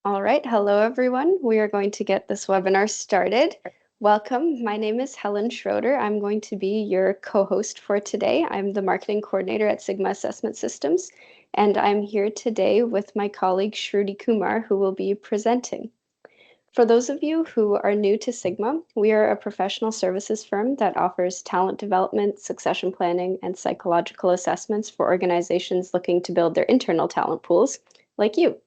All right, hello everyone. We are going to get this webinar started. Welcome, my name is Helen Schroeder. I'm going to be your co-host for today. I'm the marketing coordinator at Sigma Assessment Systems, and I'm here today with my colleague Shruti Kumar, who will be presenting. For those of you who are new to Sigma, we are a professional services firm that offers talent development, succession planning, and psychological assessments for organizations looking to build their internal talent pools, like you.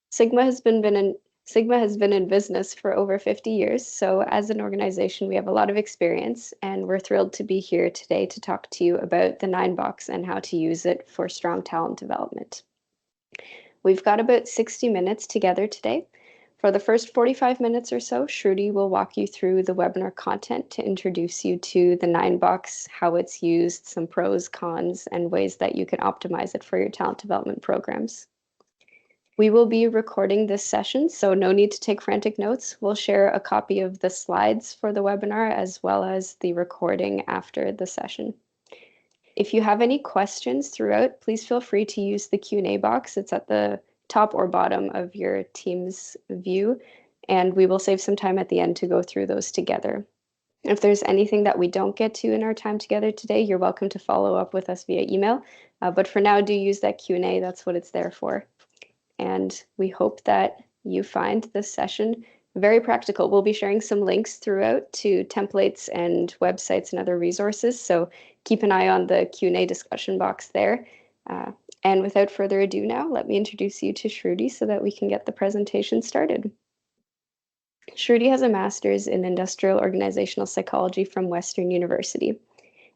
Sigma has been in business for over 50 years, so as an organization, we have a lot of experience, and we're thrilled to be here today to talk to you about the 9-Box and how to use it for strong talent development. We've got about 60 minutes together today. For the first 45 minutes or so, Shruti will walk you through the webinar content to introduce you to the 9-Box, how it's used, some pros, cons, and ways that you can optimize it for your talent development programs. We will be recording this session, so no need to take frantic notes. We'll share a copy of the slides for the webinar as well as the recording after the session. If you have any questions throughout, please feel free to use the Q&A box. It's at the top or bottom of your Teams view, and we will save some time at the end to go through those together. If there's anything that we don't get to in our time together today, you're welcome to follow up with us via email. But for now, do use that Q&A. That's what it's there for. And we hope that you find this session very practical. We'll be sharing some links throughout to templates and websites and other resources, so keep an eye on the Q&A discussion box there. And without further ado now, let me introduce you to Shruti so that we can get the presentation started. Shruti has a master's in industrial organizational psychology from Western University.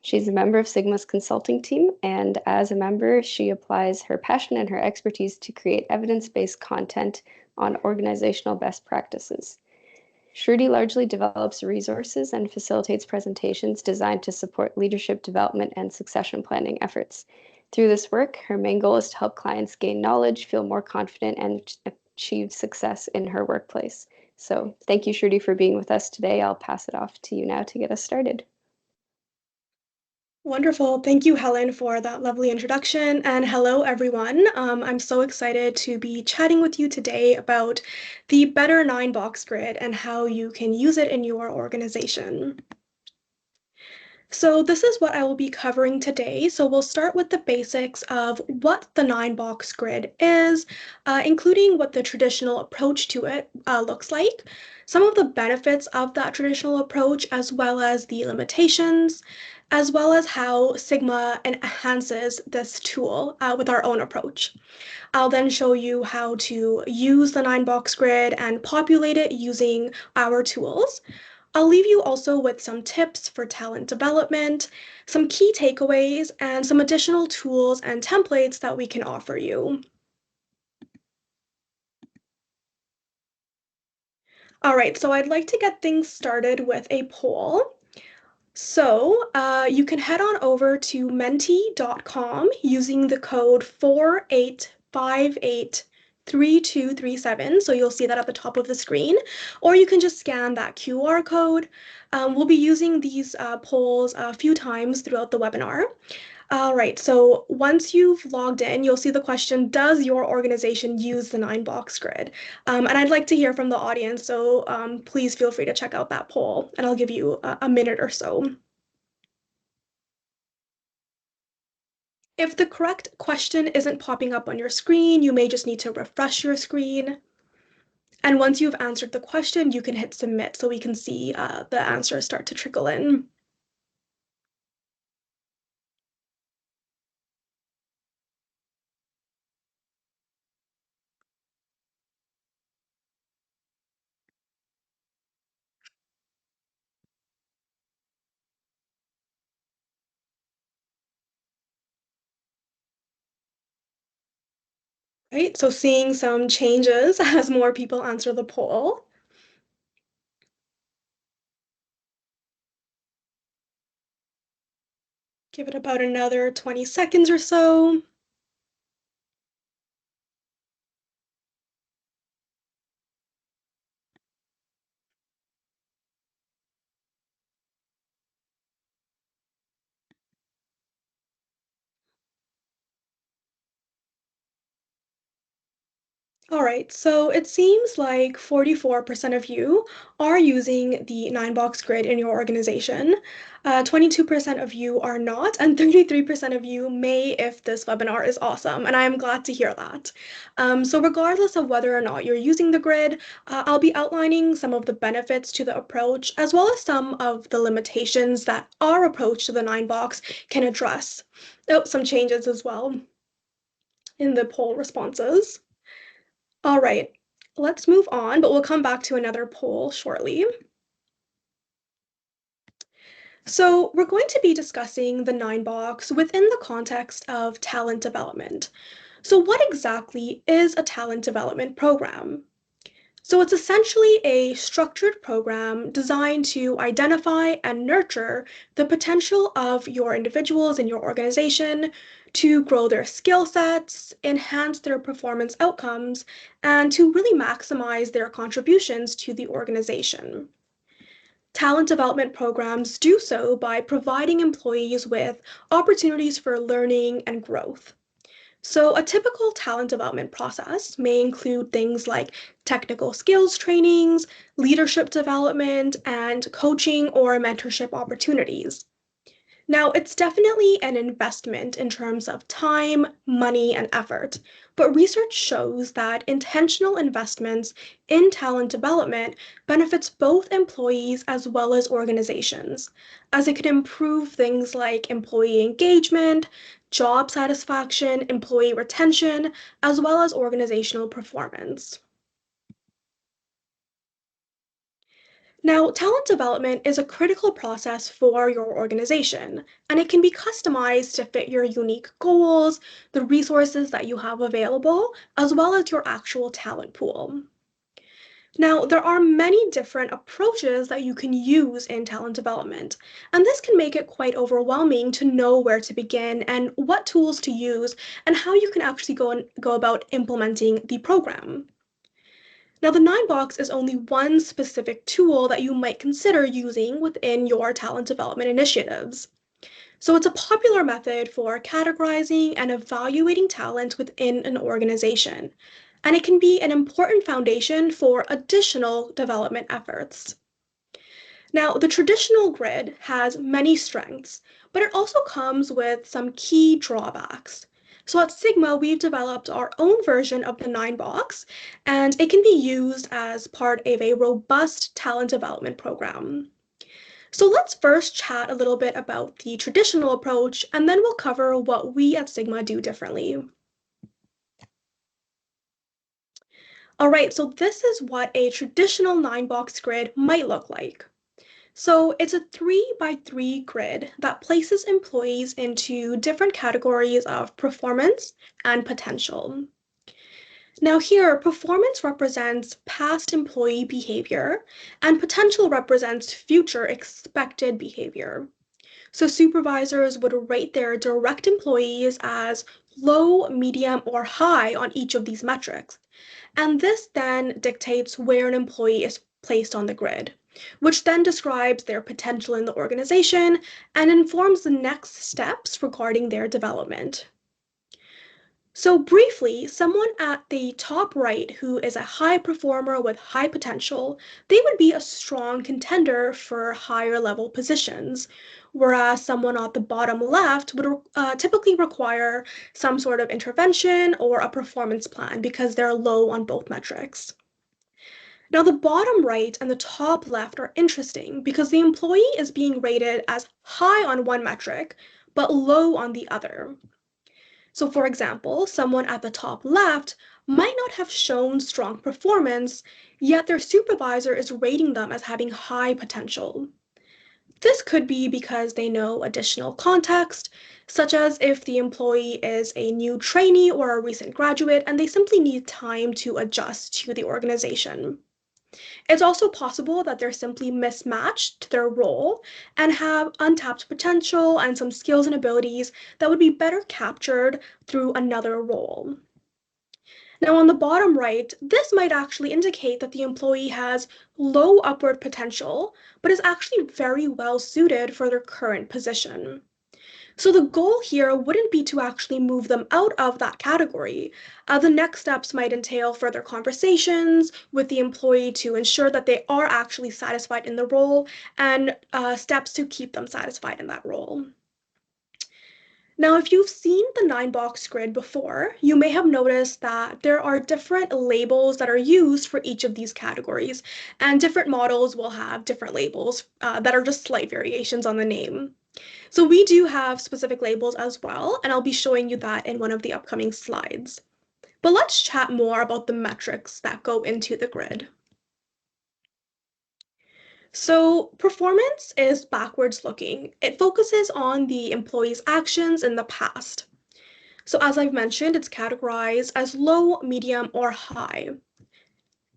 She's a member of Sigma's consulting team, and as a member, she applies her passion and her expertise to create evidence-based content on organizational best practices. Shruti largely develops resources and facilitates presentations designed to support leadership development and succession planning efforts. Through this work, her main goal is to help clients gain knowledge, feel more confident, and achieve success in her workplace. So thank you, Shruti, for being with us today. I'll pass it off to you now to get us started. Wonderful. Thank you, Helen, for that lovely introduction. And hello, everyone. I'm so excited to be chatting with you today about the Better 9-Box Grid and how you can use it in your organization. So this is what I will be covering today. So we'll start with the basics of what the 9-Box Grid is, including what the traditional approach to it looks like, some of the benefits of that traditional approach, as well as the limitations, as well as how Sigma enhances this tool with our own approach. I'll then show you how to use the 9-Box Grid and populate it using our tools. I'll leave you also with some tips for talent development, some key takeaways, and some additional tools and templates that we can offer you. All right, so I'd like to get things started with a poll. So you can head on over to menti.com using the code 48583237. So you'll see that at the top of the screen, or you can just scan that QR code. We'll be using these polls a few times throughout the webinar. All right, so once you've logged in, you'll see the question, does your organization use the 9-Box Grid? And I'd like to hear from the audience, so please feel free to check out that poll, and I'll give you a minute or so. If the correct question isn't popping up on your screen, you may just need to refresh your screen. And once you've answered the question, you can hit submit so we can see the answers start to trickle in. Right, so seeing some changes as more people answer the poll. Give it about another 20 seconds or so. All right, so it seems like 44% of you are using the 9-box grid in your organization. 22% of you are not, and 33% of you may if this webinar is awesome, and I am glad to hear that. So regardless of whether or not you're using the grid, I'll be outlining some of the benefits to the approach, as well as some of the limitations that our approach to the 9-box can address. Oh, some changes as well in the poll responses. All right, let's move on, but we'll come back to another poll shortly. So we're going to be discussing the 9-box within the context of talent development. So what exactly is a talent development program? So it's essentially a structured program designed to identify and nurture the potential of your individuals in your organization to grow their skill sets, enhance their performance outcomes, and to really maximize their contributions to the organization. Talent development programs do so by providing employees with opportunities for learning and growth. So, a typical talent development process may include things like technical skills trainings, leadership development, and coaching or mentorship opportunities. Now, it's definitely an investment in terms of time, money, and effort, but research shows that intentional investments in talent development benefits both employees as well as organizations, as it can improve things like employee engagement, job satisfaction, employee retention, as well as organizational performance. Now, talent development is a critical process for your organization, and it can be customized to fit your unique goals, the resources that you have available, as well as your actual talent pool. Now, there are many different approaches that you can use in talent development, and this can make it quite overwhelming to know where to begin and what tools to use and how you can actually go about implementing the program. Now, the 9-box is only one specific tool that you might consider using within your talent development initiatives. So it's a popular method for categorizing and evaluating talent within an organization, and it can be an important foundation for additional development efforts. Now, the traditional grid has many strengths, but it also comes with some key drawbacks. So at Sigma, we've developed our own version of the 9-box, and it can be used as part of a robust talent development program. So let's first chat a little bit about the traditional approach, and then we'll cover what we at Sigma do differently. All right, so this is what a traditional 9-box grid might look like. So it's a 3x3 grid that places employees into different categories of performance and potential. Now here, performance represents past employee behavior and potential represents future expected behavior. So supervisors would rate their direct employees as low, medium, or high on each of these metrics. And this then dictates where an employee is placed on the grid, which then describes their potential in the organization and informs the next steps regarding their development. So briefly, someone at the top right who is a high performer with high potential, they would be a strong contender for higher level positions, whereas someone at the bottom left would typically require some sort of intervention or a performance plan because they're low on both metrics. Now, the bottom right and the top left are interesting because the employee is being rated as high on one metric, but low on the other. So, for example, someone at the top left might not have shown strong performance, yet their supervisor is rating them as having high potential. This could be because they know additional context, such as if the employee is a new trainee or a recent graduate and they simply need time to adjust to the organization. It's also possible that they're simply mismatched to their role and have untapped potential and some skills and abilities that would be better captured through another role. Now, on the bottom right, this might actually indicate that the employee has low upward potential, but is actually very well suited for their current position. So the goal here wouldn't be to actually move them out of that category. The next steps might entail further conversations with the employee to ensure that they are actually satisfied in the role and steps to keep them satisfied in that role. Now, if you've seen the 9-box grid before, you may have noticed that there are different labels that are used for each of these categories, and different models will have different labels that are just slight variations on the name. So we do have specific labels as well, and I'll be showing you that in one of the upcoming slides. But let's chat more about the metrics that go into the grid. So performance is backwards looking. It focuses on the employee's actions in the past. So as I've mentioned, it's categorized as low, medium, or high.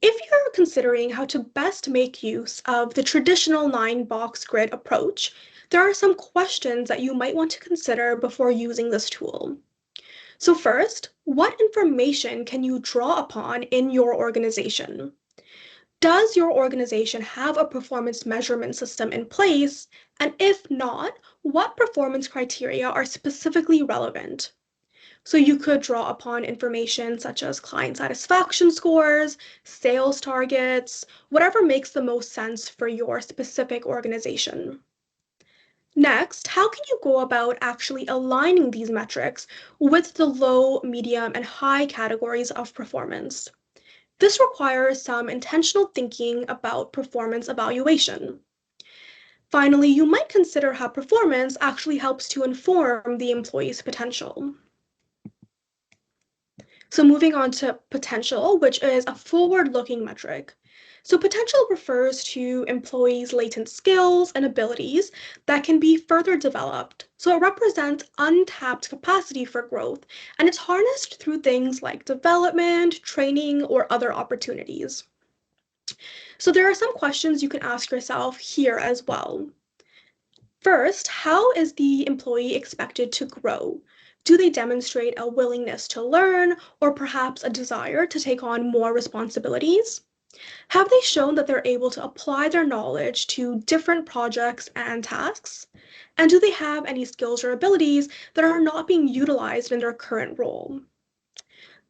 If you're considering how to best make use of the traditional 9-box grid approach, there are some questions that you might want to consider before using this tool. So first, what information can you draw upon in your organization? Does your organization have a performance measurement system in place? And if not, what performance criteria are specifically relevant? So you could draw upon information such as client satisfaction scores, sales targets, whatever makes the most sense for your specific organization. Next, how can you go about actually aligning these metrics with the low, medium, and high categories of performance? This requires some intentional thinking about performance evaluation. Finally, you might consider how performance actually helps to inform the employee's potential. So moving on to potential, which is a forward-looking metric. So potential refers to employees' latent skills and abilities that can be further developed. So it represents untapped capacity for growth, and it's harnessed through things like development, training, or other opportunities. So there are some questions you can ask yourself here as well. First, how is the employee expected to grow? Do they demonstrate a willingness to learn or perhaps a desire to take on more responsibilities? Have they shown that they're able to apply their knowledge to different projects and tasks? And do they have any skills or abilities that are not being utilized in their current role?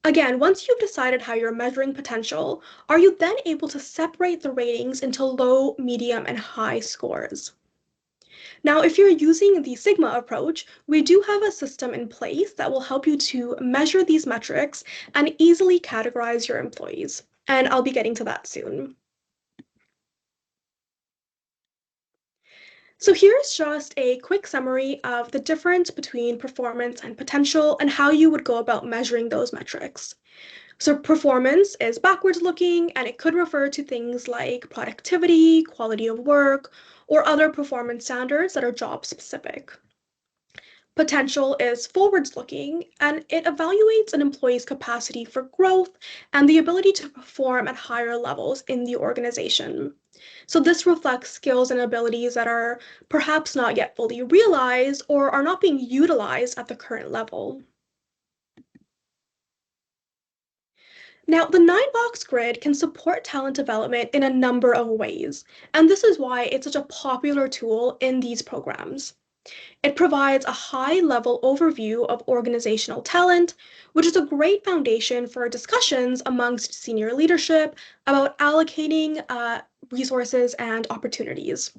Again, once you've decided how you're measuring potential, are you then able to separate the ratings into low, medium, and high scores? Now, if you're using the Sigma approach, we do have a system in place that will help you to measure these metrics and easily categorize your employees. And I'll be getting to that soon. So here's just a quick summary of the difference between performance and potential and how you would go about measuring those metrics. So performance is backwards looking, and it could refer to things like productivity, quality of work, or other performance standards that are job specific. Potential is forwards looking, and it evaluates an employee's capacity for growth and the ability to perform at higher levels in the organization. So this reflects skills and abilities that are perhaps not yet fully realized or are not being utilized at the current level. Now, the 9-box grid can support talent development in a number of ways, and this is why it's such a popular tool in these programs. It provides a high-level overview of organizational talent, which is a great foundation for discussions amongst senior leadership about allocating resources and opportunities.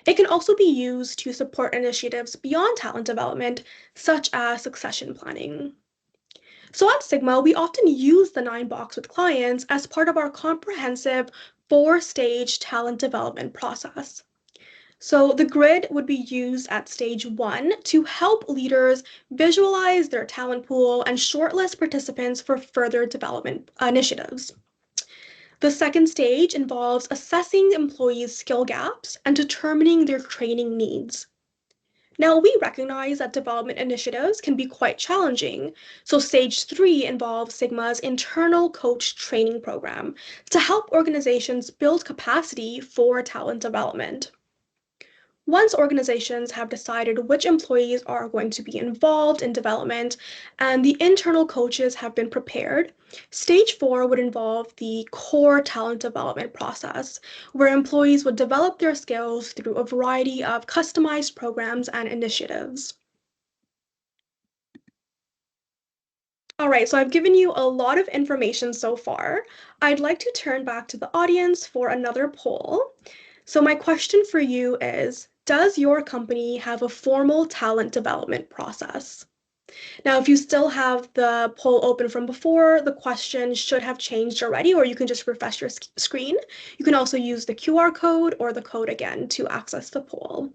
It can also be used to support initiatives beyond talent development, such as succession planning. So at Sigma, we often use the 9-box with clients as part of our comprehensive 4-stage talent development process. So the grid would be used at stage 1 to help leaders visualize their talent pool and shortlist participants for further development initiatives. The second stage involves assessing employees' skill gaps and determining their training needs. Now, we recognize that development initiatives can be quite challenging, so stage 3 involves Sigma's internal coach training program to help organizations build capacity for talent development. Once organizations have decided which employees are going to be involved in development and the internal coaches have been prepared, stage 4 would involve the core talent development process, where employees would develop their skills through a variety of customized programs and initiatives. All right, so I've given you a lot of information so far. I'd like to turn back to the audience for another poll. So my question for you is, does your company have a formal talent development process? Now, if you still have the poll open from before, the question should have changed already, or you can just refresh your screen. You can also use the QR code or the code again to access the poll.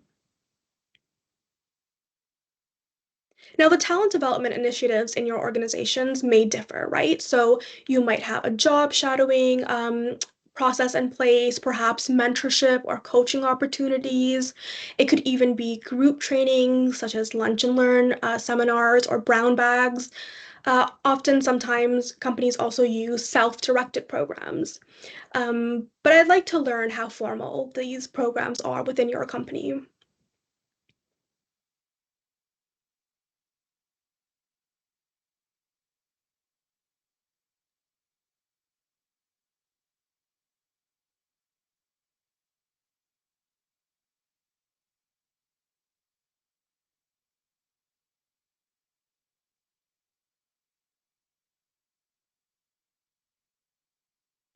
Now, the talent development initiatives in your organizations may differ, right? So you might have a job shadowing process in place, perhaps mentorship or coaching opportunities. It could even be group training, such as lunch and learn seminars or brown bags. Often, sometimes companies also use self-directed programs. But I'd like to learn how formal these programs are within your company.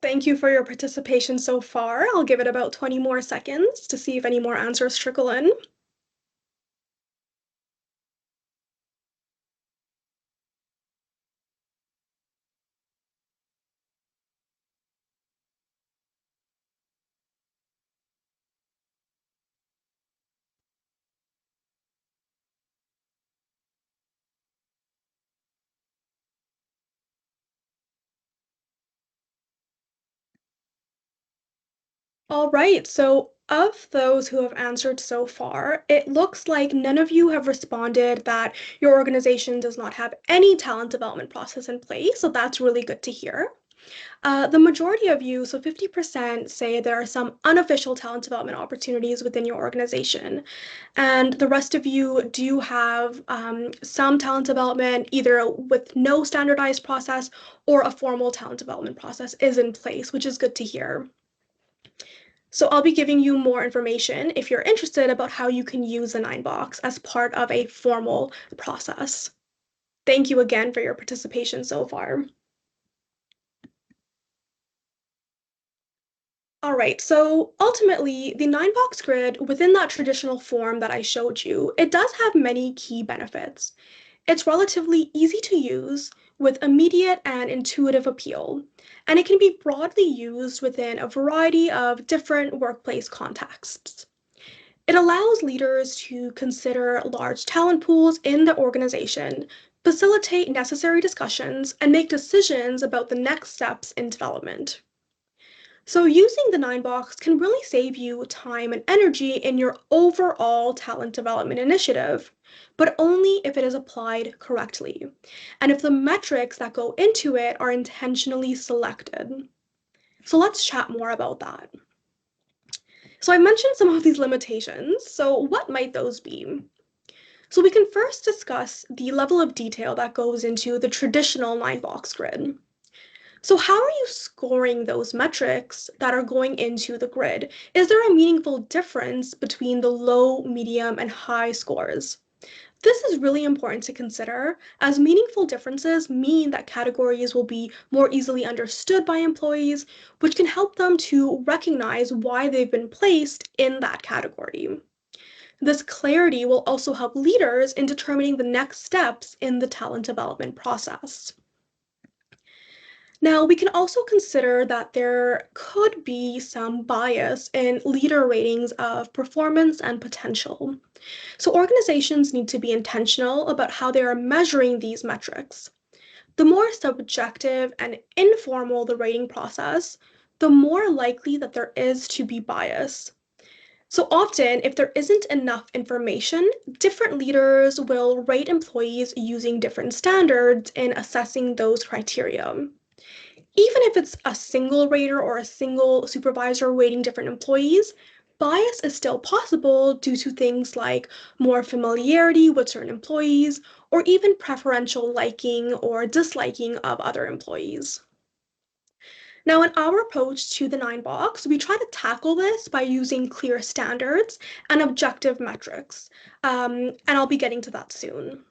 Thank you for your participation so far. I'll give it about 20 more seconds to see if any more answers trickle in. All right, so of those who have answered so far, it looks like none of you have responded that your organization does not have any talent development process in place, so that's really good to hear. The majority of you, so 50%, say there are some unofficial talent development opportunities within your organization. And the rest of you do have some talent development, either with no standardized process or a formal talent development process is in place, which is good to hear. So I'll be giving you more information if you're interested about how you can use the 9box as part of a formal process. Thank you again for your participation so far. All right, so ultimately, the 9box grid within that traditional form that I showed you, it does have many key benefits. It's relatively easy to use with immediate and intuitive appeal, and it can be broadly used within a variety of different workplace contexts. It allows leaders to consider large talent pools in the organization, facilitate necessary discussions, and make decisions about the next steps in development. So using the 9box can really save you time and energy in your overall talent development initiative, but only if it is applied correctly, and if the metrics that go into it are intentionally selected. So let's chat more about that. So I mentioned some of these limitations, so what might those be? So we can first discuss the level of detail that goes into the traditional 9box grid. So how are you scoring those metrics that are going into the grid? Is there a meaningful difference between the low, medium, and high scores? This is really important to consider, as meaningful differences mean that categories will be more easily understood by employees, which can help them to recognize why they've been placed in that category. This clarity will also help leaders in determining the next steps in the talent development process. Now, we can also consider that there could be some bias in leader ratings of performance and potential. So, organizations need to be intentional about how they are measuring these metrics. The more subjective and informal the rating process, the more likely that there is to be bias. So often, if there isn't enough information, different leaders will rate employees using different standards in assessing those criteria. Even if it's a single rater or a single supervisor rating different employees, bias is still possible due to things like more familiarity with certain employees or even preferential liking or disliking of other employees. Now, in our approach to the 9box, we try to tackle this by using clear standards and objective metrics, and I'll be getting to that soon.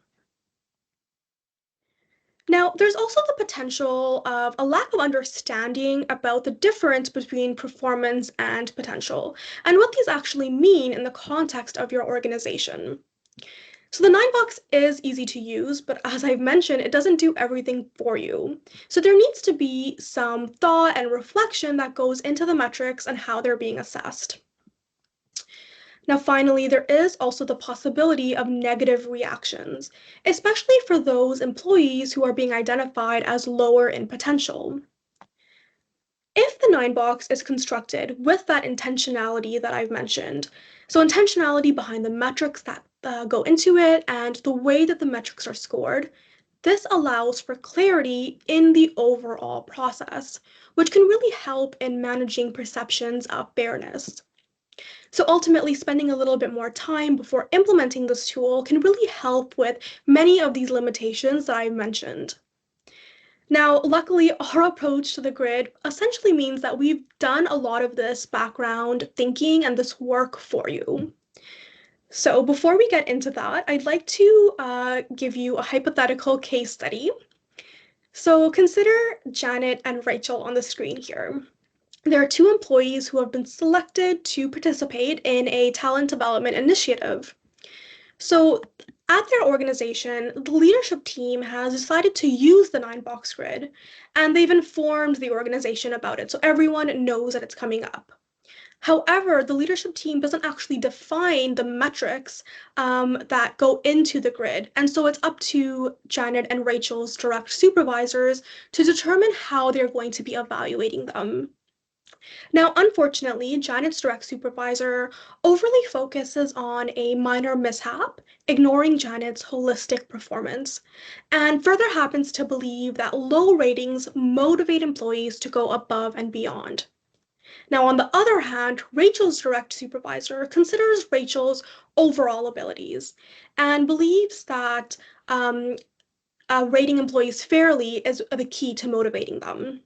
Now, there's also the potential of a lack of understanding about the difference between performance and potential, and what these actually mean in the context of your organization. So the nine box is easy to use, but as I've mentioned, it doesn't do everything for you. So there needs to be some thought and reflection that goes into the metrics and how they're being assessed. Now, finally, there is also the possibility of negative reactions, especially for those employees who are being identified as lower in potential. If the nine box is constructed with that intentionality that I've mentioned, so intentionality behind the metrics that go into it and the way that the metrics are scored, this allows for clarity in the overall process, which can really help in managing perceptions of fairness. So ultimately, spending a little bit more time before implementing this tool can really help with many of these limitations that I've mentioned. Now, luckily, our approach to the grid essentially means that we've done a lot of this background thinking and this work for you. So before we get into that, I'd like to give you a hypothetical case study. So consider Janet and Rachel on the screen here. There are two employees who have been selected to participate in a talent development initiative. So at their organization, the leadership team has decided to use the nine box grid, and they've informed the organization about it, so everyone knows that it's coming up. However, the leadership team doesn't actually define the metrics that go into the grid, and so it's up to Janet and Rachel's direct supervisors to determine how they're going to be evaluating them. Now, unfortunately, Janet's direct supervisor overly focuses on a minor mishap, ignoring Janet's holistic performance, and further happens to believe that low ratings motivate employees to go above and beyond. Now, on the other hand, Rachel's direct supervisor considers Rachel's overall abilities and believes that rating employees fairly is the key to motivating them.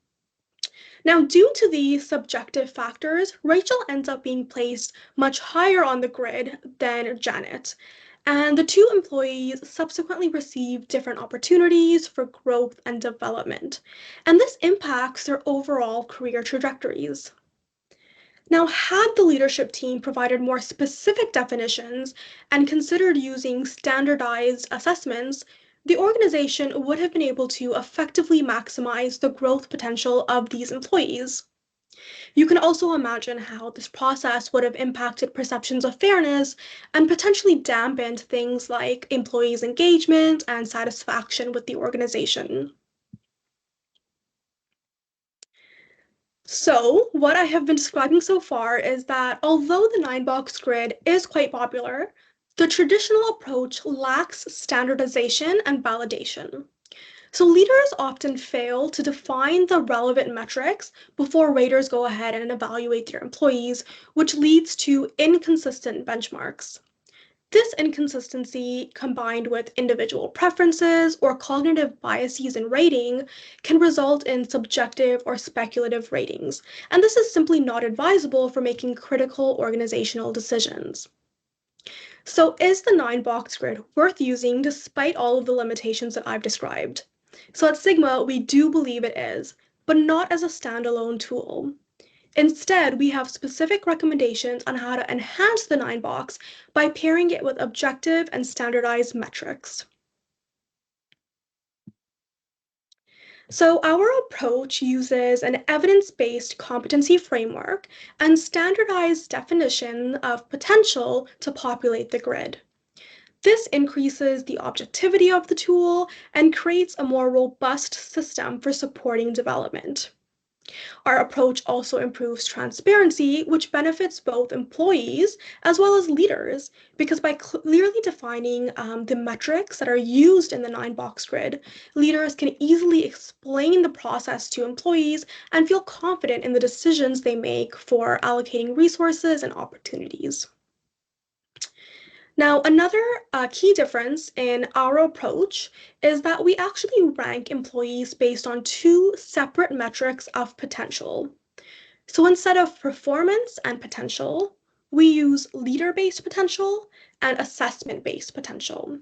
Now, due to these subjective factors, Rachel ends up being placed much higher on the grid than Janet, and the two employees subsequently receive different opportunities for growth and development, and this impacts their overall career trajectories. Now, had the leadership team provided more specific definitions and considered using standardized assessments, the organization would have been able to effectively maximize the growth potential of these employees. You can also imagine how this process would have impacted perceptions of fairness and potentially dampened things like employees' engagement and satisfaction with the organization. So, what I have been describing so far is that although the nine box grid is quite popular, the traditional approach lacks standardization and validation. So, leaders often fail to define the relevant metrics before raters go ahead and evaluate their employees, which leads to inconsistent benchmarks. This inconsistency, combined with individual preferences or cognitive biases in rating, can result in subjective or speculative ratings, and this is simply not advisable for making critical organizational decisions. So, is the nine box grid worth using despite all of the limitations that I've described? So, at Sigma, we do believe it is, but not as a standalone tool. Instead, we have specific recommendations on how to enhance the nine box by pairing it with objective and standardized metrics. So our approach uses an evidence-based competency framework and standardized definition of potential to populate the grid. This increases the objectivity of the tool and creates a more robust system for supporting development. Our approach also improves transparency, which benefits both employees as well as leaders, because by clearly defining the metrics that are used in the nine box grid, leaders can easily explain the process to employees and feel confident in the decisions they make for allocating resources and opportunities. Now, another key difference in our approach is that we actually rank employees based on two separate metrics of potential. So instead of performance and potential, we use leader-based potential and assessment-based potential.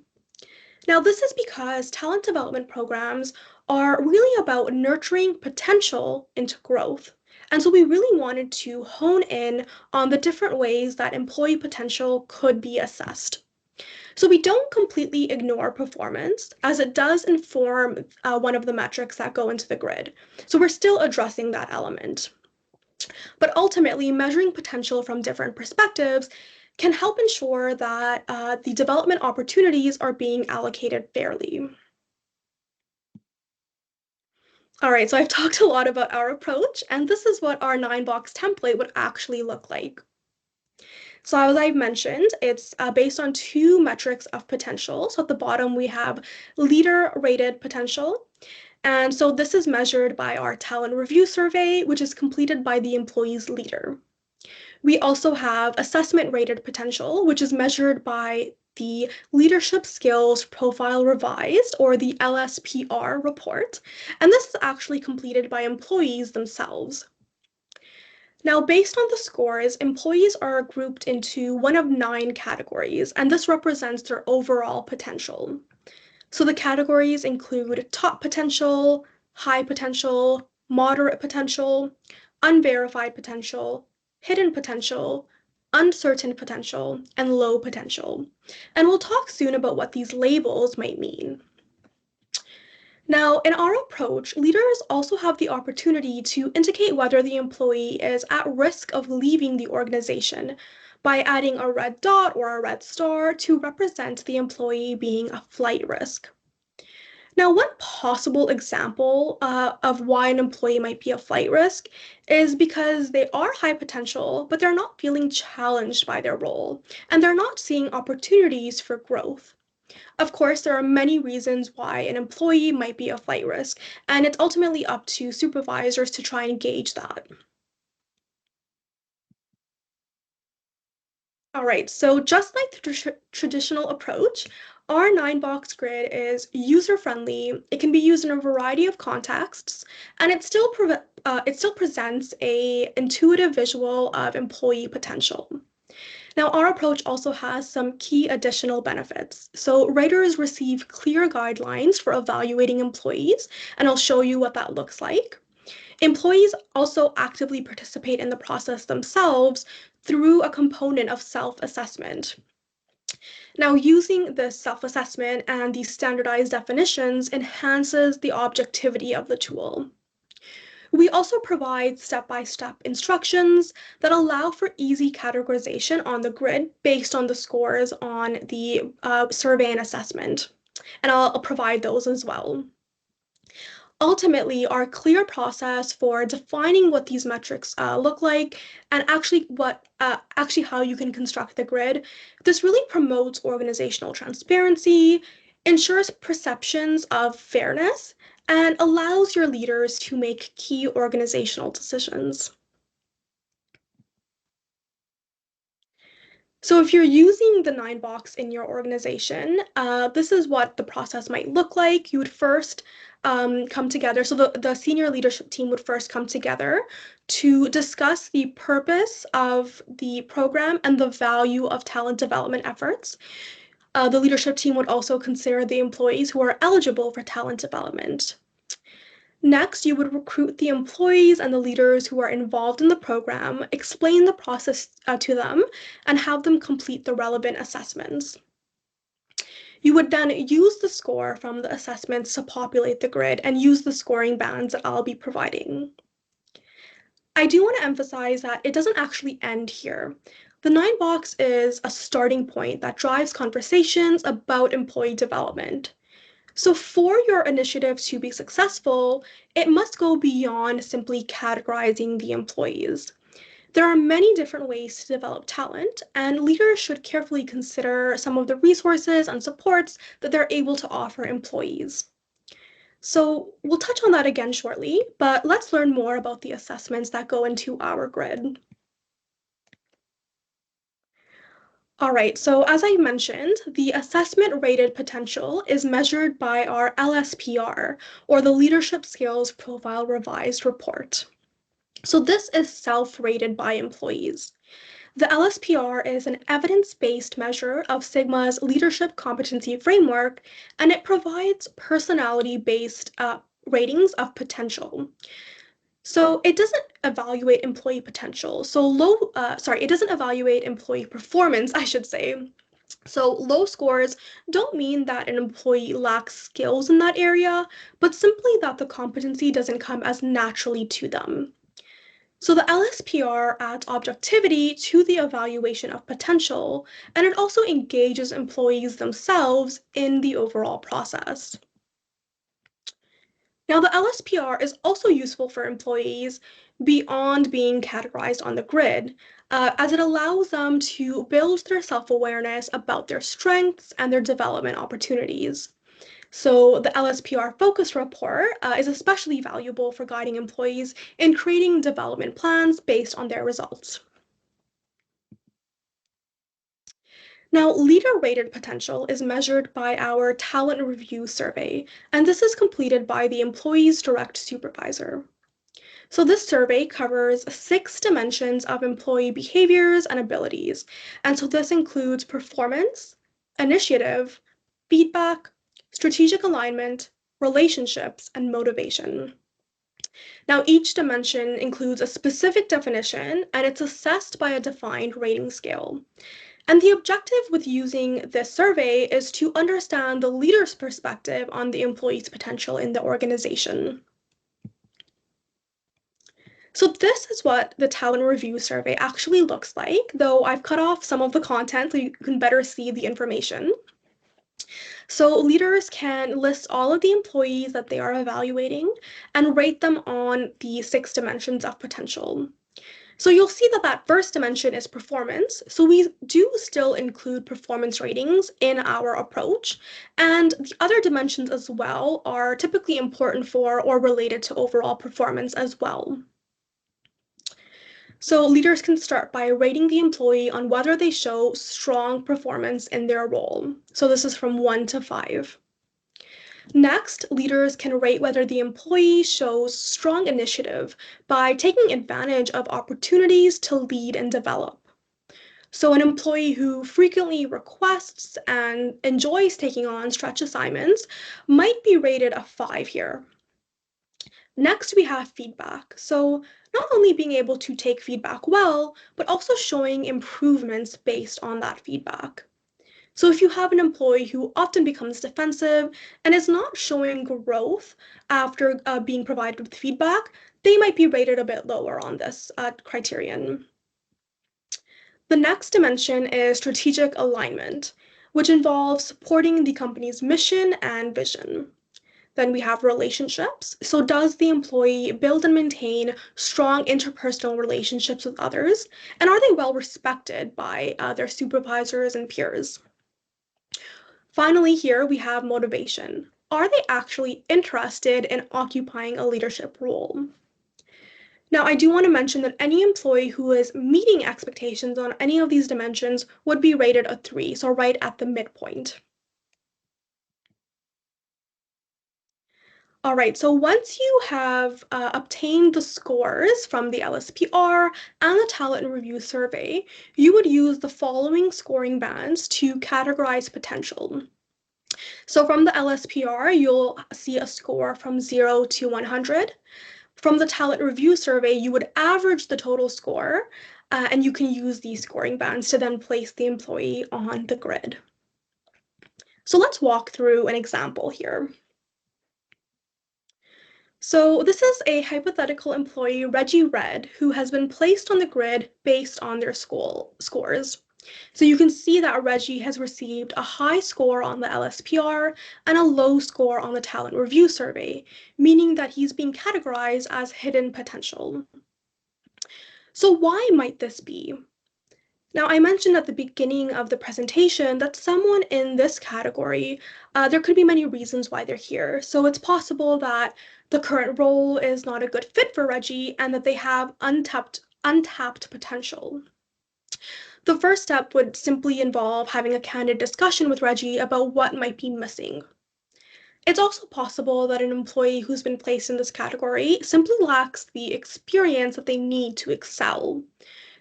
Now, this is because talent development programs are really about nurturing potential into growth. And so we really wanted to hone in on the different ways that employee potential could be assessed. So we don't completely ignore performance, as it does inform one of the metrics that go into the grid. So we're still addressing that element. But ultimately, measuring potential from different perspectives can help ensure that the development opportunities are being allocated fairly. All right, so I've talked a lot about our approach, and this is what our 9-box template would actually look like. So as I've mentioned, it's based on 2 metrics of potential. So at the bottom, we have leader rated potential. And so this is measured by our talent review survey, which is completed by the employee's leader. We also have assessment rated potential, which is measured by the Leadership Skills Profile Revised, or the LSPR report. And this is actually completed by employees themselves. Now, based on the scores, employees are grouped into one of 9 categories, and this represents their overall potential. So the categories include top potential, high potential, moderate potential, unverified potential, hidden potential, uncertain potential, and low potential. And we'll talk soon about what these labels might mean. Now, in our approach, leaders also have the opportunity to indicate whether the employee is at risk of leaving the organization by adding a red dot or a red star to represent the employee being a flight risk. Now, one possible example of why an employee might be a flight risk is because they are high potential, but they're not feeling challenged by their role, and they're not seeing opportunities for growth. Of course, there are many reasons why an employee might be a flight risk, and it's ultimately up to supervisors to try and gauge that. All right, so just like the traditional approach, our 9-box grid is user-friendly. It can be used in a variety of contexts, and it still presents a intuitive visual of employee potential. Now, our approach also has some key additional benefits. So writers receive clear guidelines for evaluating employees, and I'll show you what that looks like. Employees also actively participate in the process themselves through a component of self-assessment. Now, using the self-assessment and these standardized definitions enhances the objectivity of the tool. We also provide step-by-step instructions that allow for easy categorization on the grid based on the scores on the survey and assessment. And I'll provide those as well. Ultimately, our clear process for defining what these metrics look like and actually how you can construct the grid, this really promotes organizational transparency, ensures perceptions of fairness, and allows your leaders to make key organizational decisions. So if you're using the 9-box in your organization, this is what the process might look like. You would first come together. So the senior leadership team would first come together to discuss the purpose of the program and the value of talent development efforts. The leadership team would also consider the employees who are eligible for talent development. Next, you would recruit the employees and the leaders who are involved in the program, explain the process to them, and have them complete the relevant assessments. You would then use the score from the assessments to populate the grid and use the scoring bands that I'll be providing. I do want to emphasize that it doesn't actually end here. The 9-box is a starting point that drives conversations about employee development. So for your initiative to be successful, it must go beyond simply categorizing the employees. There are many different ways to develop talent, and leaders should carefully consider some of the resources and supports that they're able to offer employees. So we'll touch on that again shortly, but let's learn more about the assessments that go into our grid. All right, so as I mentioned, the assessment rated potential is measured by our LSPR, or the Leadership Skills Profile Revised report. So this is self-rated by employees. The LSPR is an evidence-based measure of Sigma's leadership competency framework, and it provides personality-based ratings of potential. So it doesn't evaluate employee potential. It doesn't evaluate employee performance, I should say. So low scores don't mean that an employee lacks skills in that area, but simply that the competency doesn't come as naturally to them. So the LSPR adds objectivity to the evaluation of potential, and it also engages employees themselves in the overall process. Now, the LSPR is also useful for employees beyond being categorized on the grid, as it allows them to build their self-awareness about their strengths and their development opportunities. So the LSPR Focus Report is especially valuable for guiding employees in creating development plans based on their results. Now, leader-rated potential is measured by our talent review survey, and this is completed by the employee's direct supervisor. So this survey covers 6 dimensions of employee behaviors and abilities. And so this includes performance, initiative, feedback, strategic alignment, relationships, and motivation. Now, each dimension includes a specific definition, and it's assessed by a defined rating scale. And the objective with using this survey is to understand the leader's perspective on the employee's potential in the organization. So this is what the talent review survey actually looks like, though I've cut off some of the content so you can better see the information. So leaders can list all of the employees that they are evaluating and rate them on the 6 dimensions of potential. So you'll see that that first dimension is performance. So we do still include performance ratings in our approach. And the other dimensions as well are typically important for or related to overall performance as well. So leaders can start by rating the employee on whether they show strong performance in their role. So this is from 1 to 5. Next, leaders can rate whether the employee shows strong initiative by taking advantage of opportunities to lead and develop. So an employee who frequently requests and enjoys taking on stretch assignments might be rated a 5 here. Next, we have feedback. So not only being able to take feedback well, but also showing improvements based on that feedback. So if you have an employee who often becomes defensive and is not showing growth after being provided with feedback, they might be rated a bit lower on this criterion. The next dimension is strategic alignment, which involves supporting the company's mission and vision. Then we have relationships. So does the employee build and maintain strong interpersonal relationships with others? And are they well respected by their supervisors and peers? Finally, here we have motivation. Are they actually interested in occupying a leadership role? Now, I do want to mention that any employee who is meeting expectations on any of these dimensions would be rated a 3, so right at the midpoint. All right, so once you have obtained the scores from the LSPR and the talent review survey, you would use the following scoring bands to categorize potential. So from the LSPR, you'll see a score from 0 to 100. From the talent review survey, you would average the total score, and you can use these scoring bands to then place the employee on the grid. So let's walk through an example here. So this is a hypothetical employee, Reggie Red, who has been placed on the grid based on their school scores. So you can see that Reggie has received a high score on the LSPR and a low score on the talent review survey, meaning that he's being categorized as hidden potential. So why might this be? Now, I mentioned at the beginning of the presentation that someone in this category, there could be many reasons why they're here. So it's possible that the current role is not a good fit for Reggie and that they have untapped potential. The first step would simply involve having a candid discussion with Reggie about what might be missing. It's also possible that an employee who's been placed in this category simply lacks the experience that they need to excel.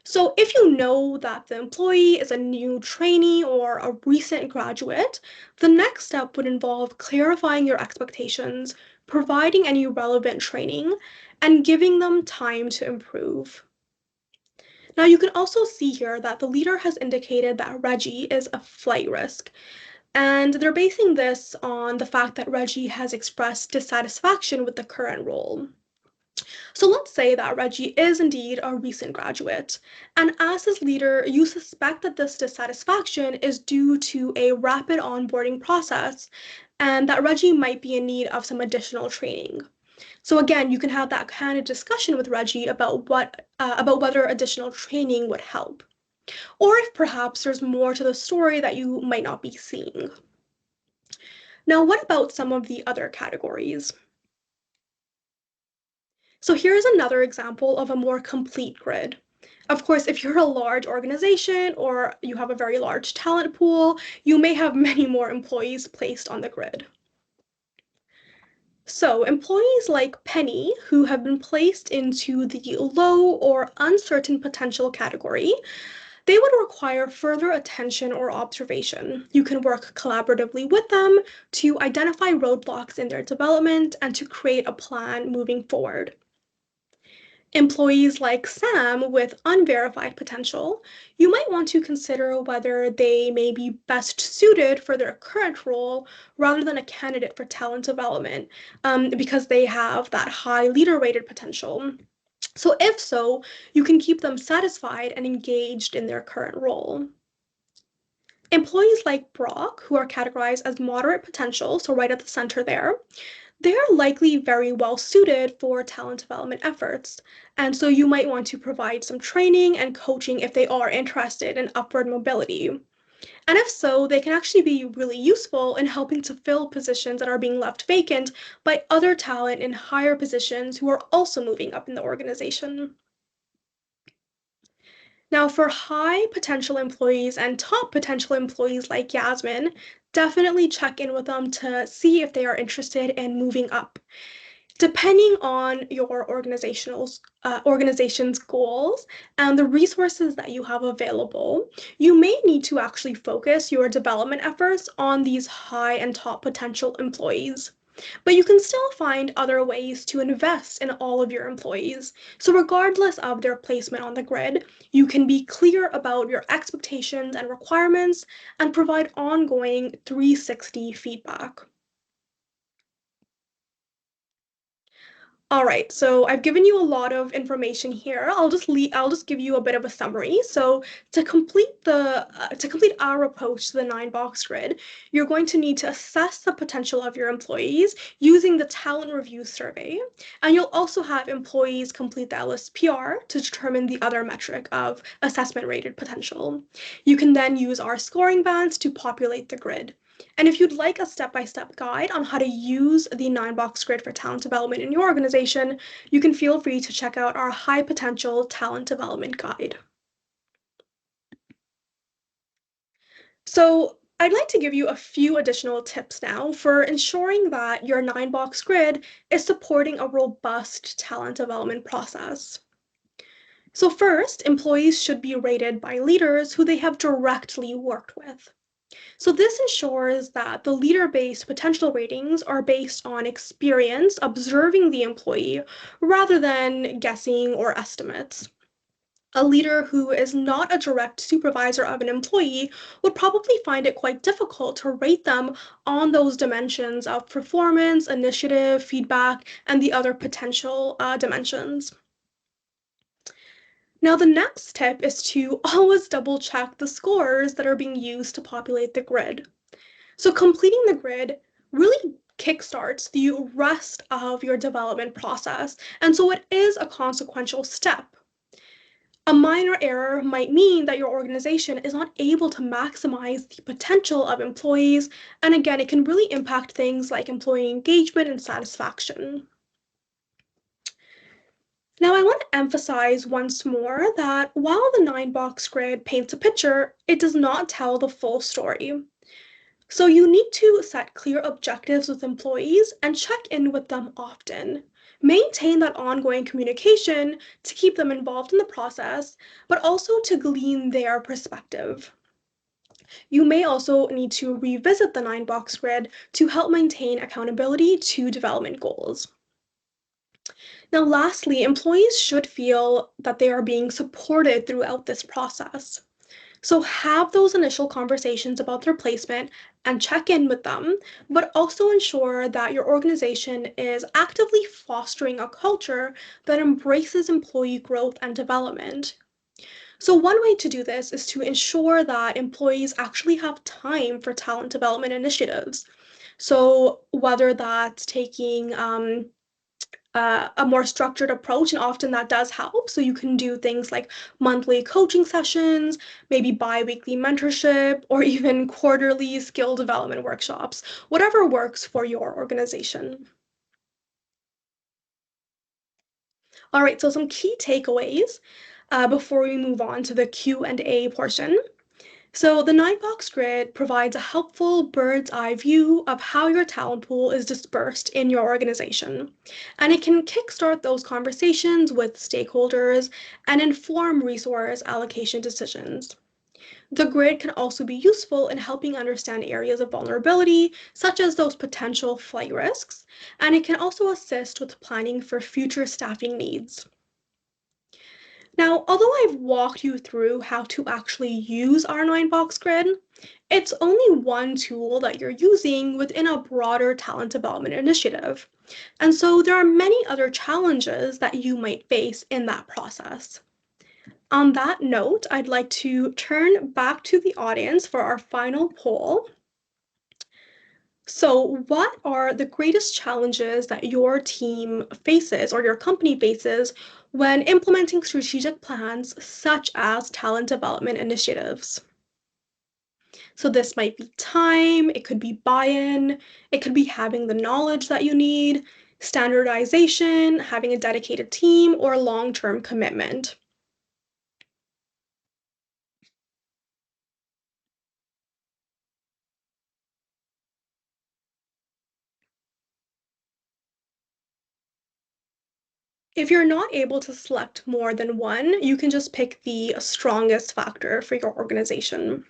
So if you know that the employee is a new trainee or a recent graduate, the next step would involve clarifying your expectations, providing any relevant training, and giving them time to improve. Now you can also see here that the leader has indicated that Reggie is a flight risk, and they're basing this on the fact that Reggie has expressed dissatisfaction with the current role. So let's say that Reggie is indeed a recent graduate, and as his leader, you suspect that this dissatisfaction is due to a rapid onboarding process and that Reggie might be in need of some additional training. So again, you can have that kind of discussion with Reggie about about whether additional training would help, or if perhaps there's more to the story that you might not be seeing. Now, what about some of the other categories? So here's another example of a more complete grid. Of course, if you're a large organization or you have a very large talent pool, you may have many more employees placed on the grid. So employees like Penny, who have been placed into the low or uncertain potential category, they would require further attention or observation. You can work collaboratively with them to identify roadblocks in their development and to create a plan moving forward. Employees like Sam with unverified potential, you might want to consider whether they may be best suited for their current role rather than a candidate for talent development because they have that high leader rated potential. So, if so, you can keep them satisfied and engaged in their current role. Employees like Brock, who are categorized as moderate potential, so right at the center there, they are likely very well suited for talent development efforts. And so you might want to provide some training and coaching if they are interested in upward mobility. And if so, they can actually be really useful in helping to fill positions that are being left vacant by other talent in higher positions who are also moving up in the organization. Now, for high potential employees and top potential employees like Yasmin, definitely check in with them to see if they are interested in moving up. Depending on your organization's goals and the resources that you have available, you may need to actually focus your development efforts on these high and top potential employees. But you can still find other ways to invest in all of your employees. So regardless of their placement on the grid, you can be clear about your expectations and requirements and provide ongoing 360 feedback. All right, so I've given you a lot of information here. I'll just give you a bit of a summary. So to complete our approach to the 9-box grid, you're going to need to assess the potential of your employees using the talent review survey, and you'll also have employees complete the LSPR to determine the other metric of assessment rated potential. You can then use our scoring bands to populate the grid. And if you'd like a step-by-step guide on how to use the 9-box grid for talent development in your organization, you can feel free to check out our high potential talent development guide. So I'd like to give you a few additional tips now for ensuring that your 9-box grid is supporting a robust talent development process. So first, employees should be rated by leaders who they have directly worked with. So this ensures that the leader-based potential ratings are based on experience observing the employee rather than guessing or estimates. A leader who is not a direct supervisor of an employee would probably find it quite difficult to rate them on those dimensions of performance, initiative, feedback, and the other potential dimensions. Now, the next tip is to always double check the scores that are being used to populate the grid. So completing the grid really kickstarts the rest of your development process, and so it is a consequential step. A minor error might mean that your organization is not able to maximize the potential of employees, and again, it can really impact things like employee engagement and satisfaction. Now, I want to emphasize once more that while the 9-box grid paints a picture, it does not tell the full story. So you need to set clear objectives with employees and check in with them often. Maintain that ongoing communication to keep them involved in the process, but also to glean their perspective. You may also need to revisit the 9-box grid to help maintain accountability to development goals. Now, lastly, employees should feel that they are being supported throughout this process. So have those initial conversations about their placement and check in with them, but also ensure that your organization is actively fostering a culture that embraces employee growth and development. So one way to do this is to ensure that employees actually have time for talent development initiatives. So whether that's taking a more structured approach, and often that does help. So you can do things like monthly coaching sessions, maybe bi-weekly mentorship, or even quarterly skill development workshops, whatever works for your organization. All right, so some key takeaways before we move on to the Q&A portion. So the 9-box grid provides a helpful bird's eye view of how your talent pool is dispersed in your organization. And it can kickstart those conversations with stakeholders and inform resource allocation decisions. The grid can also be useful in helping understand areas of vulnerability, such as those potential flight risks, and it can also assist with planning for future staffing needs. Now, although I've walked you through how to actually use our 9-box grid, it's only one tool that you're using within a broader talent development initiative. And so there are many other challenges that you might face in that process. On that note, I'd like to turn back to the audience for our final poll. So, what are the greatest challenges that your team faces or your company faces when implementing strategic plans such as talent development initiatives? So, this might be time, it could be buy in, it could be having the knowledge that you need, standardization, having a dedicated team, or long term commitment. If you're not able to select more than one, you can just pick the strongest factor for your organization.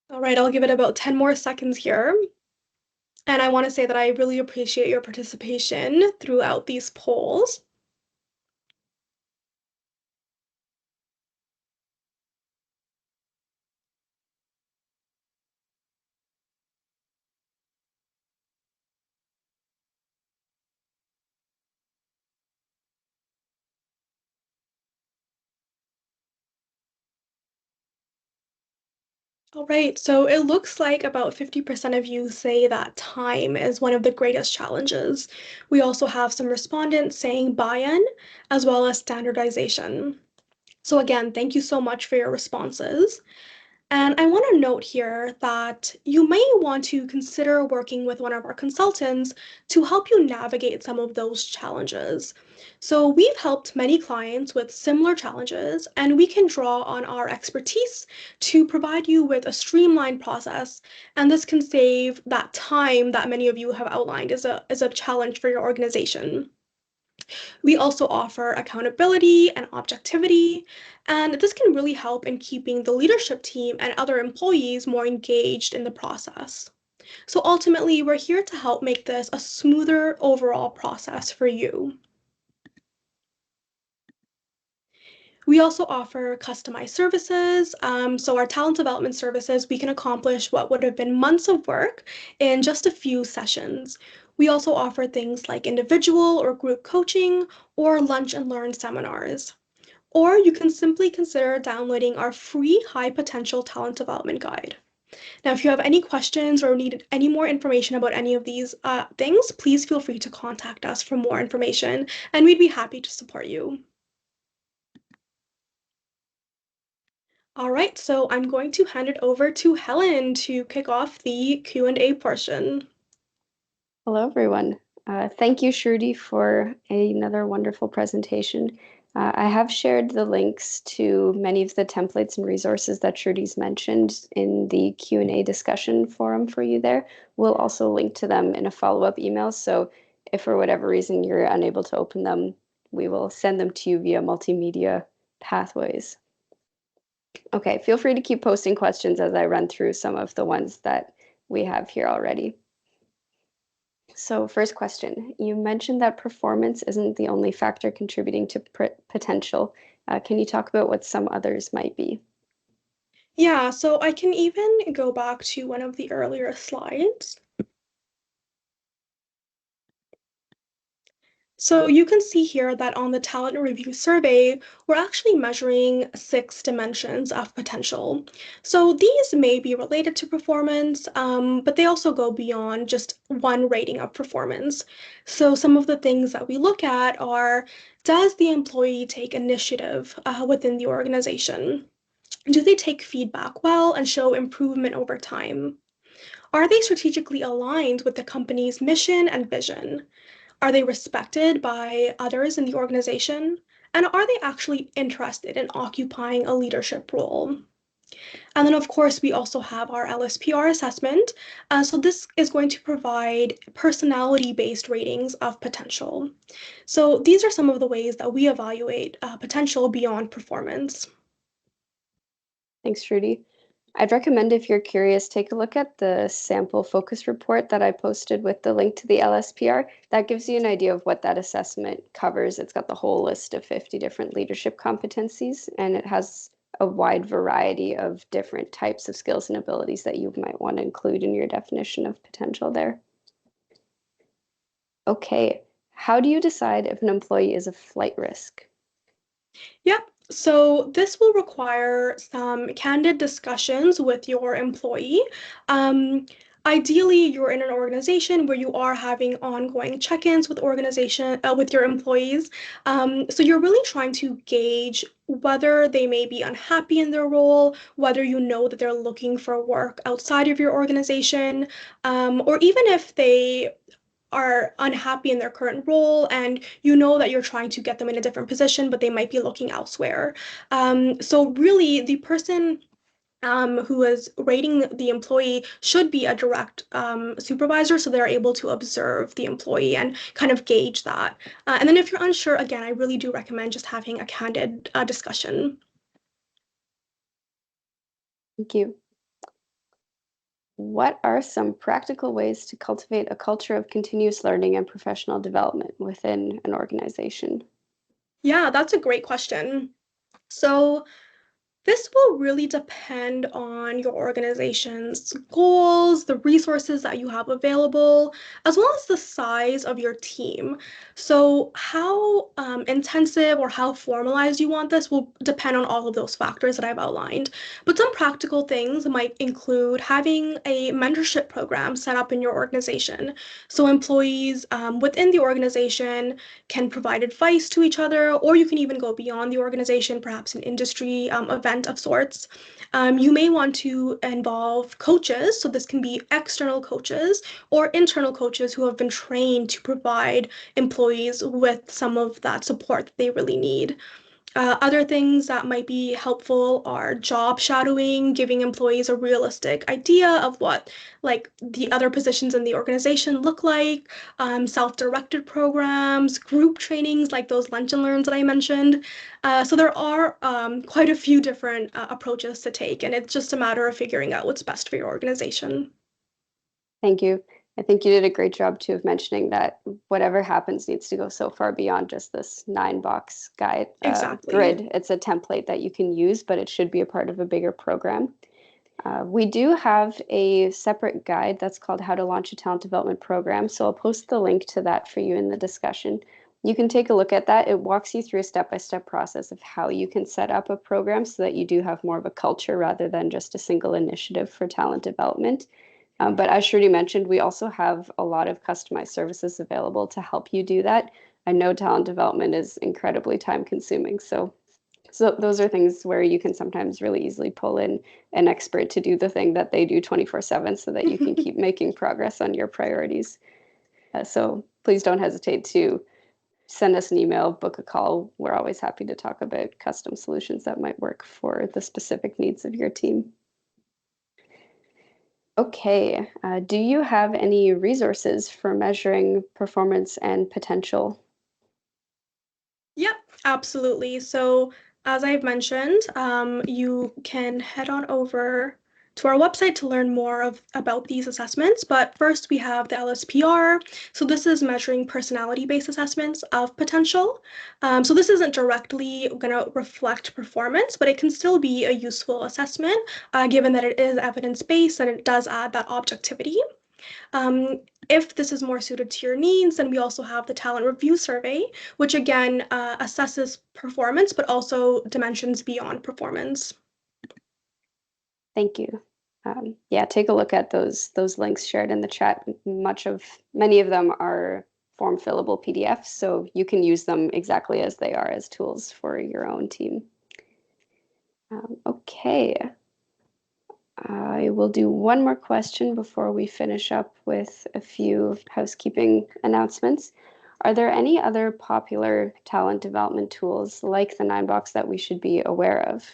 All right, I'll give it about 10 more seconds here. And I want to say that I really appreciate your participation throughout these polls. All right, so it looks like about 50% of you say that time is one of the greatest challenges. We also have some respondents saying buy-in as well as standardization. So again, thank you so much for your responses. And I want to note here that you may want to consider working with one of our consultants to help you navigate some of those challenges. So, we've helped many clients with similar challenges, and we can draw on our expertise to provide you with a streamlined process. And this can save that time that many of you have outlined as a challenge for your organization. We also offer accountability and objectivity, and this can really help in keeping the leadership team and other employees more engaged in the process. So ultimately, we're here to help make this a smoother overall process for you. We also offer customized services. So, our talent development services, we can accomplish what would have been months of work in just a few sessions. We also offer things like individual or group coaching or lunch and learn seminars. Or you can simply consider downloading our free high potential talent development guide. Now, if you have any questions or need any more information about any of these things, please feel free to contact us for more information, and we'd be happy to support you. All right, so I'm going to hand it over to Helen to kick off the Q&A portion. Hello, everyone. Thank you, Shruti, for another wonderful presentation. I have shared the links to many of the templates and resources that Shruti's mentioned in the Q&A discussion forum for you there. We'll also link to them in a follow-up email, so if for whatever reason you're unable to open them, we will send them to you via multimedia pathways. Okay, feel free to keep posting questions as I run through some of the ones that we have here already. So first question, you mentioned that performance isn't the only factor contributing to potential. Can you talk about what some others might be? Yeah, so I can even go back to one of the earlier slides. So you can see here that on the talent review survey, we're actually measuring 6 dimensions of potential. So these may be related to performance, but they also go beyond just one rating of performance. So some of the things that we look at are, does the employee take initiative within the organization? Do they take feedback well and show improvement over time? Are they strategically aligned with the company's mission and vision? Are they respected by others in the organization? And are they actually interested in occupying a leadership role? And then, of course, we also have our LSPR assessment. So this is going to provide personality-based ratings of potential. So these are some of the ways that we evaluate potential beyond performance. Thanks, Trudy. I'd recommend if you're curious, take a look at the sample focus report that I posted with the link to the LSPR. That gives you an idea of what that assessment covers. It's got the whole list of 50 different leadership competencies, and it has a wide variety of different types of skills and abilities that you might want to include in your definition of potential there. Okay, how do you decide if an employee is a flight risk? Yep. So this will require some candid discussions with your employee. Ideally, you're in an organization where you are having ongoing check-ins with your employees. So you're really trying to gauge whether they may be unhappy in their role, whether you know that they're looking for work outside of your organization, or even if they are unhappy in their current role and you know that you're trying to get them in a different position, but they might be looking elsewhere. So really, the person who is rating the employee should be a direct supervisor, so they're able to observe the employee and kind of gauge that. And then if you're unsure, again, I really do recommend just having a candid discussion. Thank you. What are some practical ways to cultivate a culture of continuous learning and professional development within an organization? Yeah, that's a great question. So this will really depend on your organization's goals, the resources that you have available, as well as the size of your team. So, how intensive or how formalized you want this will depend on all of those factors that I've outlined. But some practical things might include having a mentorship program set up in your organization. So, employees within the organization can provide advice to each other, or you can even go beyond the organization, perhaps an industry event of sorts. You may want to involve coaches, so this can be external coaches or internal coaches who have been trained to provide employees with some of that support that they really need. Other things that might be helpful are job shadowing, giving employees a realistic idea of what like the other positions in the organization look like, self-directed programs, group trainings like those lunch and learns that I mentioned. So there are quite a few different approaches to take, and it's just a matter of figuring out what's best for your organization. Thank you. I think you did a great job too of mentioning that whatever happens needs to go so far beyond just this 9-box guide Exactly. grid. It's a template that you can use, but it should be a part of a bigger program. We do have a separate guide that's called How to Launch a Talent Development Program, so I'll post the link to that for you in the discussion. you can take a look at that. It walks you through a step-by-step process of how you can set up a program so that you do have more of a culture rather than just a single initiative for talent development. But as Shruti mentioned, we also have a lot of customized services available to help you do that. I know talent development is incredibly time consuming. So those are things where you can sometimes really easily pull in an expert to do the thing that they do 24/7 so that you can keep making progress on your priorities. So please don't hesitate to send us an email, book a call. We're always happy to talk about custom solutions that might work for the specific needs of your team. Okay, do you have any resources for measuring performance and potential? Yep, absolutely. So, as I've mentioned, you can head on over to our website to learn more about these assessments. But first, we have the LSPR. So, this is measuring personality-based assessments of potential. So, this isn't directly going to reflect performance, but it can still be a useful assessment, given that it is evidence-based and it does add that objectivity. If this is more suited to your needs, then we also have the talent review survey, which again assesses performance, but also dimensions beyond performance. Thank you. Yeah, take a look at those links shared in the chat. Many of them are form fillable PDFs, so you can use them exactly as they are as tools for your own team. Okay. I will do one more question before we finish up with a few housekeeping announcements. Are there any other popular talent development tools like the Ninebox that we should be aware of?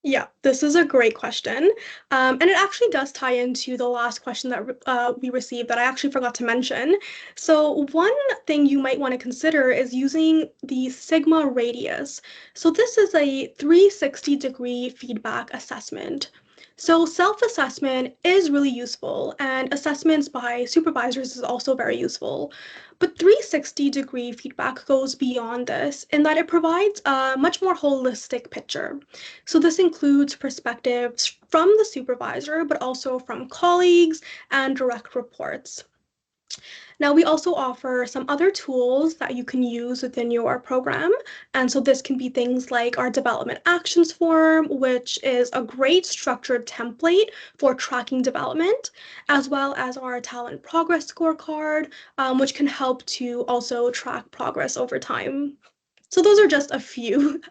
Yeah, this is a great question. And it actually does tie into the last question that we received that I actually forgot to mention. So one thing you might want to consider is using the Sigma Radius. So this is a 360-degree feedback assessment. So self-assessment is really useful, and assessments by supervisors is also very useful. But 360-degree feedback goes beyond this in that it provides a much more holistic picture. So this includes perspectives from the supervisor, but also from colleagues and direct reports. Now, we also offer some other tools that you can use within your program. And so this can be things like our development actions form, which is a great structured template for tracking development, as well as our talent progress scorecard, which can help to also track progress over time. So those are just a few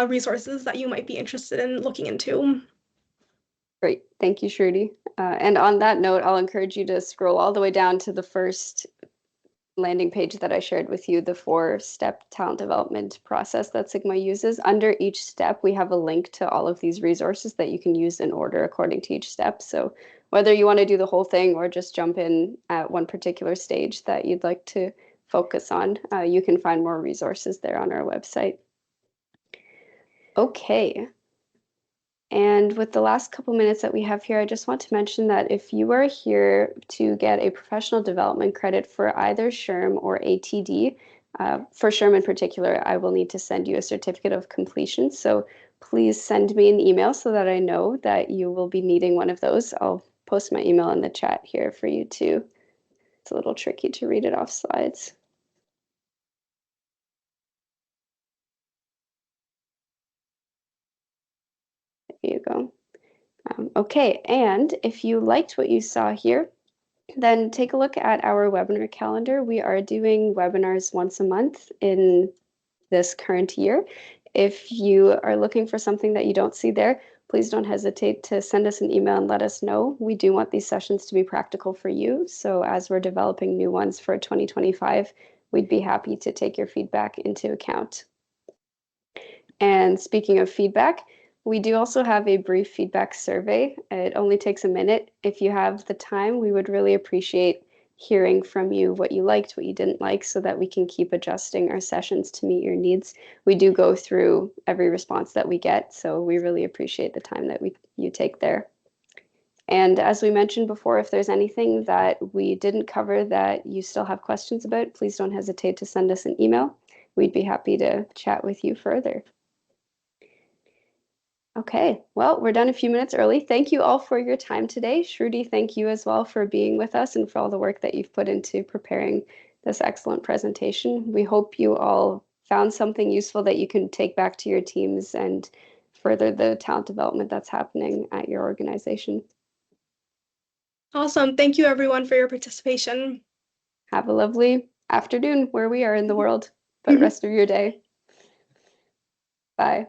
resources that you might be interested in looking into. Great. Thank you, Shruti. And on that note, I'll encourage you to scroll all the way down to the first landing page that I shared with you, the 4-step talent development process that Sigma uses. Under each step, we have a link to all of these resources that you can use in order according to each step. So whether you want to do the whole thing or just jump in at one particular stage that you'd like to focus on, you can find more resources there on our website. Okay. And with the last couple minutes that we have here, I just want to mention that if you are here to get a professional development credit for either SHRM or ATD, for SHRM in particular, I will need to send you a certificate of completion. So please send me an email so that I know that you will be needing one of those. I'll post my email in the chat here for you too. It's a little tricky to read it off slides. There you go. Okay, and if you liked what you saw here, then take a look at our webinar calendar. We are doing webinars once a month in this current year. If you are looking for something that you don't see there, please don't hesitate to send us an email and let us know. We do want these sessions to be practical for you. So as we're developing new ones for 2025, we'd be happy to take your feedback into account. And speaking of feedback, we do also have a brief feedback survey. It only takes a minute. If you have the time, we would really appreciate hearing from you what you liked, what you didn't like, so that we can keep adjusting our sessions to meet your needs. We do go through every response that we get, so we really appreciate the time that you take there. And as we mentioned before, if there's anything that we didn't cover that you still have questions about, please don't hesitate to send us an email. We'd be happy to chat with you further. Okay, well, we're done a few minutes early. Thank you all for your time today. Shruti, thank you as well for being with us and for all the work that you've put into preparing this excellent presentation. We hope you all found something useful that you can take back to your teams and further the talent development that's happening at your organization. Awesome. Thank you everyone for your participation. Have a lovely afternoon where we are in the world, but rest of your day. Bye.